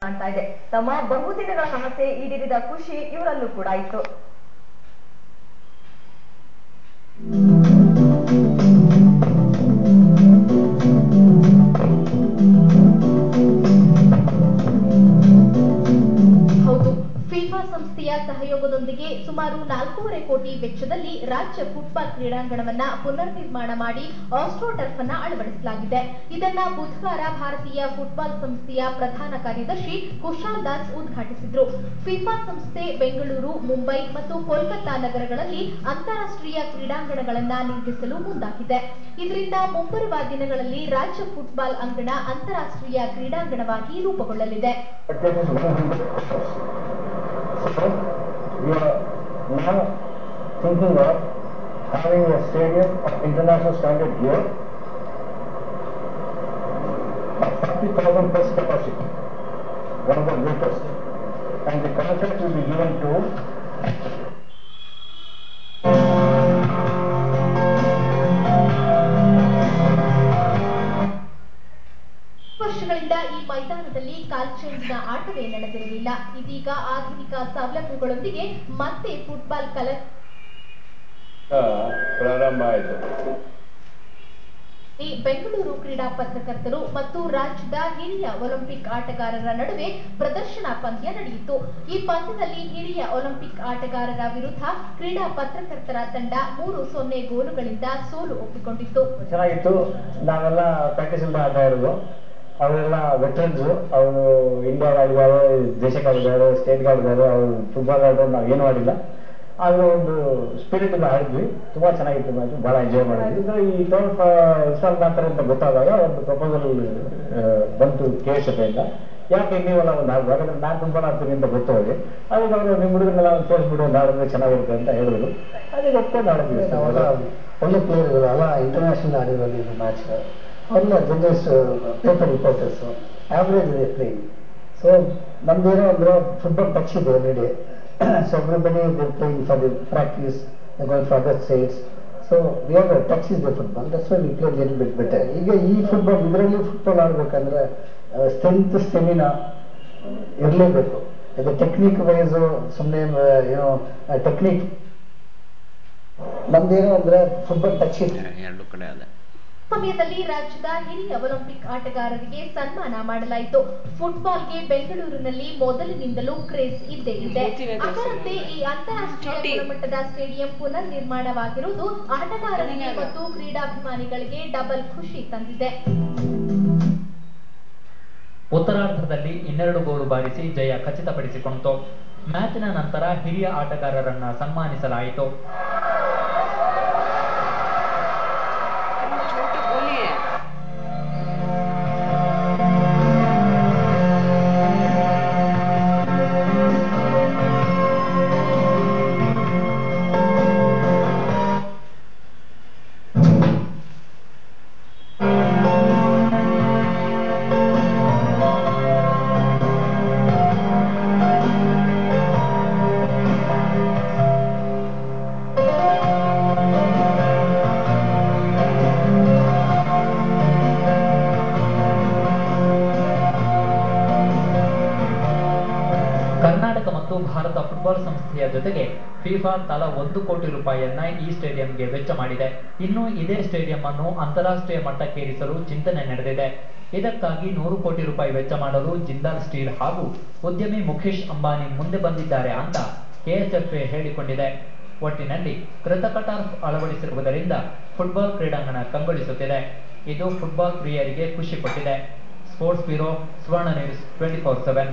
ಕಾಣ್ತಾ ಇದೆ. ತಮ್ಮ ಬಹುದಿನಗಳ ಆಸೆ ಈಡೇರಿದ ಖುಷಿ ಇವರಲ್ಲೂ ಕೂಡ ಇತ್ತು. ಹೌದು, ಫಿಫಾ ಸಂಸ್ಥೆಯ ಸಹಯೋಗದೊಂದಿಗೆ ಸುಮಾರು 4.5 ಕೋಟಿ ವೆಚ್ಚದಲ್ಲಿ ರಾಜ್ಯ ಫುಟ್ಬಾಲ್ ಕ್ರೀಡಾಂಗಣವನ್ನ ಪುನರ್ ನಿರ್ಮಾಣ ಮಾಡಿ ಆಸ್ಟ್ರೋಟರ್ಫ್ ಅನ್ನ ಅಳವಡಿಸಲಾಗಿದೆ. ಇದನ್ನ ಬುಧವಾರ ಭಾರತೀಯ ಫುಟ್ಬಾಲ್ ಸಂಸ್ಥೆಯ ಪ್ರಧಾನ ಕಾರ್ಯದರ್ಶಿ ಕುಶಾಲ್ ದಾಸ್ ಉದ್ಘಾಟಿಸಿದ್ರು. ಫಿಫಾ ಸಂಸ್ಥೆ ಬೆಂಗಳೂರು, ಮುಂಬೈ ಮತ್ತು ಕೋಲ್ಕತ್ತಾ ನಗರಗಳಲ್ಲಿ ಅಂತಾರಾಷ್ಟ್ರೀಯ ಕ್ರೀಡಾಂಗಣಗಳನ್ನ ನಿರ್ಮಿಸಲು ಮುಂದಾಗಿದೆ. ಇದರಿಂದ ಮುಂಬರುವ ದಿನಗಳಲ್ಲಿ ರಾಜ್ಯ ಫುಟ್ಬಾಲ್ ಅಂಗಣ ಅಂತಾರಾಷ್ಟ್ರೀಯ ಕ್ರೀಡಾಂಗಣವಾಗಿ ರೂಪುಗೊಳ್ಳಲಿದೆ. So, we are now thinking of having a stadium of international standard here of 40,000 plus capacity, one of the greatest, and the contract will be given to ವರ್ಷಗಳಿಂದ ಈ ಮೈದಾನದಲ್ಲಿ ಕಾಲ್ಚೆಂಡಿನ ಆಟವೇ ನಡೆದಿರಲಿಲ್ಲ. ಇದೀಗ ಆಧುನಿಕ ಸೌಲಭ್ಯಗಳೊಂದಿಗೆ ಮತ್ತೆ ಫುಟ್ಬಾಲ್ ಪ್ರಾರಂಭ ಆಯಿತು. ಬೆಂಗಳೂರು ಕ್ರೀಡಾ ಪತ್ರಕರ್ತರು ಮತ್ತು ರಾಜ್ಯದ ಹಿರಿಯ ಒಲಿಂಪಿಕ್ ಆಟಗಾರರ ನಡುವೆ ಪ್ರದರ್ಶನ ಪಂದ್ಯ ನಡೆಯಿತು. ಈ ಪಂದ್ಯದಲ್ಲಿ ಹಿರಿಯ ಒಲಿಂಪಿಕ್ ಆಟಗಾರರ ವಿರುದ್ಧ ಕ್ರೀಡಾ ಪತ್ರಕರ್ತರ ತಂಡ 3-0 ಗೋಲುಗಳಿಂದ ಸೋಲು ಒಪ್ಪಿಕೊಂಡಿತ್ತು. ಚೆನ್ನಾಗಿತ್ತು. ನಾವೆಲ್ಲ ಪ್ರಾಕ್ಟೀಸ್ ಇಂದ ಆಟ ಆಡೋದು. ಅವರೆಲ್ಲ ವೆಟರನ್ಸ್, ಅವರು ಇಂಡಿಯಾಗೆ ಆಡಿದ್ದಾರೆ, ದೇಶಕ್ಕೆ ಆಡಿದ್ದಾರೆ, ಸ್ಟೇಟ್ಗೆ ಆಡಿದ್ದಾರೆ. ಅವರು ಫುಟ್ಬಾಲ್ ಆಡೋದು ನಾವು ಏನು ಮಾಡಿಲ್ಲ, ಆದರೂ ಒಂದು ಸ್ಪಿರಿಟ್ ಇಂದ ಆಡಿದ್ವಿ. ತುಂಬಾ ಚೆನ್ನಾಗಿತ್ತು ಮ್ಯಾಚ್, ಬಹಳ ಎಂಜಾಯ್ ಮಾಡಿದ್ವಿ. ಈ ಟರ್ಫ್ ಇನ್ಸ್ಟಾಲ್ ಮಾಡ್ತಾರೆ ಅಂತ ಗೊತ್ತಾದಾಗ ಒಂದು ಪ್ರಪೋಸಲ್ ಬಂತು KSF ಇಂದ. ಯಾಕೆ ನೀವೆಲ್ಲ ಒಂದು ಆಡ್ಬೋದು, ಯಾಕಂದ್ರೆ ನಾನು ಫುಟ್ಬಾಲ್ ಆಡ್ತೀನಿ ಅಂತ ಗೊತ್ತು ಅವ್ರಿಗೆ. ಅದಕ್ಕೆ ಅವರು ನಿಮ್ಮ ಹುಡುಗನೆಲ್ಲ ಒಂದು ತೋರಿಸ್ಬಿಡು, ಒಂದು ಆಡಿದ್ರೆ ಚೆನ್ನಾಗಿರುತ್ತೆ ಅಂತ ಹೇಳಿದ್ರು. ಅದಕ್ಕೆ ಒಪ್ಕೊಂಡು ಆಡಿದ್ವಿ. ನಾವೆಲ್ಲ ಒಳ್ಳೆ ಪ್ಲೇಯರ್ಗಳು ಅಲ್ಲ, ಇಂಟರ್ನ್ಯಾಷನಲ್ ಆಡಿರೋದು ಇದು ಮ್ಯಾಚ್. ಅವರೆಲ್ಲ ಜರ್ನಲಿಸ್ಟ್, ಪೇಪರ್ ರಿಪೋರ್ಟರ್ಸು, ಆವ್ರೇಜ್ ಇದೆ ಪ್ಲೇಯಿಂಗ್. ಸೊ ನಮ್ದೇನೋ ಅಂದ್ರೆ ಫುಟ್ಬಾಲ್ ಟಚ್ ಇದೆ already. So everybody they're playing for the practice, they're going for other states. So we have a touch is the football. That's why we play a little bit better. ಈಗ ಈ football ಇದರಲ್ಲಿ football ಆಡ್ಬೇಕಂದ್ರೆ strength, stamina ಇರಲೇಬೇಕು. ಇದು technique wise ಸುಮ್ಮನೆ ಏನೋ technique ನಮ್ದೇನೋ ಅಂದ್ರೆ football touch ಇದೆ ಎರಡು ಕಡೆ ಅದ. ಸಮಯದಲ್ಲಿ ರಾಜ್ಯದ ಹಿರಿಯ ಒಲಿಂಪಿಕ್ ಆಟಗಾರರಿಗೆ ಸನ್ಮಾನ ಮಾಡಲಾಯಿತು. ಫುಟ್ಬಾಲ್ಗೆ ಬೆಂಗಳೂರಿನಲ್ಲಿ ಮೊದಲಿನಿಂದಲೂ ಕ್ರೇಜ್ ಇದ್ದೇ ಇದೆ. ಅದರಂತೆ ಈ ಅಂತಾರಾಷ್ಟ್ರೀಯ ಗುಣಮಟ್ಟದ ಸ್ಟೇಡಿಯಂ ಪುನರ್ ನಿರ್ಮಾಣವಾಗಿರುವುದು ಆಟಗಾರರಿಗೆ ಮತ್ತು ಕ್ರೀಡಾಭಿಮಾನಿಗಳಿಗೆ ಡಬಲ್ ಖುಷಿ ತಂದಿದೆ. ಉತ್ತರಾರ್ಧದಲ್ಲಿ 12 ಗೋಲು ಬಾರಿಸಿ ಜಯ ಖಚಿತಪಡಿಸಿಕೊಂಡಿತು. ಮ್ಯಾಚಿನ ನಂತರ ಹಿರಿಯ ಆಟಗಾರರನ್ನ ಸನ್ಮಾನಿಸಲಾಯಿತು. ಕರ್ನಾಟಕ ಮತ್ತು ಭಾರತ ಫುಟ್ಬಾಲ್ ಸಂಸ್ಥೆಯ ಜೊತೆಗೆ ಫಿಫಾ ತಲಾ 1 ಕೋಟಿ ರೂಪಾಯಿಯನ್ನ ಈ ಸ್ಟೇಡಿಯಂಗೆ ವೆಚ್ಚ ಮಾಡಿದೆ. ಇನ್ನು ಇದೇ ಸ್ಟೇಡಿಯಂ ಅನ್ನು ಅಂತಾರಾಷ್ಟ್ರೀಯ ಮಟ್ಟಕ್ಕೇರಿಸಲು ಚಿಂತನೆ ನಡೆದಿದೆ. ಇದಕ್ಕಾಗಿ 100 ಕೋಟಿ ರೂಪಾಯಿ ವೆಚ್ಚ ಮಾಡಲು ಜಿಂದಾಲ್ ಸ್ಟೀಲ್ ಹಾಗೂ ಉದ್ಯಮಿ ಮುಖೇಶ್ ಅಂಬಾನಿ ಮುಂದೆ ಬಂದಿದ್ದಾರೆ ಅಂತ KSF ಹೇಳಿಕೊಂಡಿದೆ. ಒಟ್ಟಿನಲ್ಲಿ ಕೃತಕ ಟರ್ಫ್ ಅಳವಡಿಸಿರುವುದರಿಂದ ಫುಟ್ಬಾಲ್ ಕ್ರೀಡಾಂಗಣ ಕಂಗೊಳಿಸುತ್ತಿದೆ. ಇದು ಫುಟ್ಬಾಲ್ ಪ್ರಿಯರಿಗೆ ಖುಷಿ ಕೊಟ್ಟಿದೆ. ಸ್ಪೋರ್ಟ್ಸ್ ಬ್ಯೂರೋ, ಸುವರ್ಣ ನ್ಯೂಸ್ 24/7.